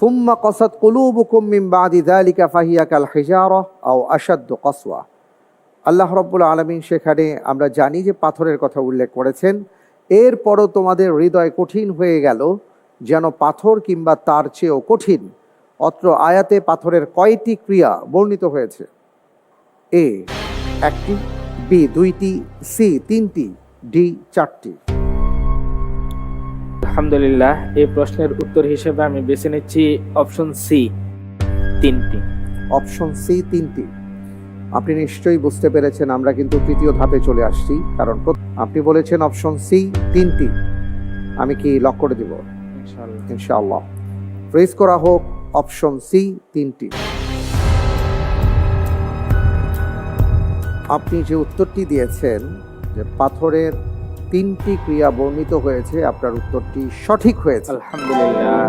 সুম্মা কাসাত কুলুবুকুম মিন বাদি যালিকা ফাহিয়া কাল হিজারা আও আশাদ্দু কাসওয়া। আল্লাহ রাব্বুল আলামিন সেখানে আমরা জানি যে পাথরের কথা উল্লেখ করেছেন, এরপরও তোমাদের হৃদয় কঠিন হয়ে গেল যেন পাথর কিংবা তার চেয়েও কঠিন। অত্র আয়াতে পাথরের কয়টি ক্রিয়া বর্ণিত হয়েছে? এ 1টি, বি 2টি, সি 3টি, ডি 4টি। আলহামদুলিল্লাহ, এই প্রশ্নের উত্তর হিসেবে আমি বেছে নিচ্ছি অপশন সি 3টি। অপশন সি 3টি। আপনি নিশ্চয়ই বুঝতে পেরেছেন আমরা কিন্তু তৃতীয় ধাপে চলে আসছি, কারণ আপনি বলেছেন অপশন সি 3টি। আমি কি লক করে দিব? ইনশাআল্লাহ। ইনশাআল্লাহ। ফ্রিজ করা হোক অপশন সি 3টি। আপনি যে উত্তরটি দিয়েছেন যে পাথরের 3টি ক্রিয়া বর্ণিত হয়েছে, আপনার উত্তরটি সঠিক হয়েছে। আলহামদুলিল্লাহ।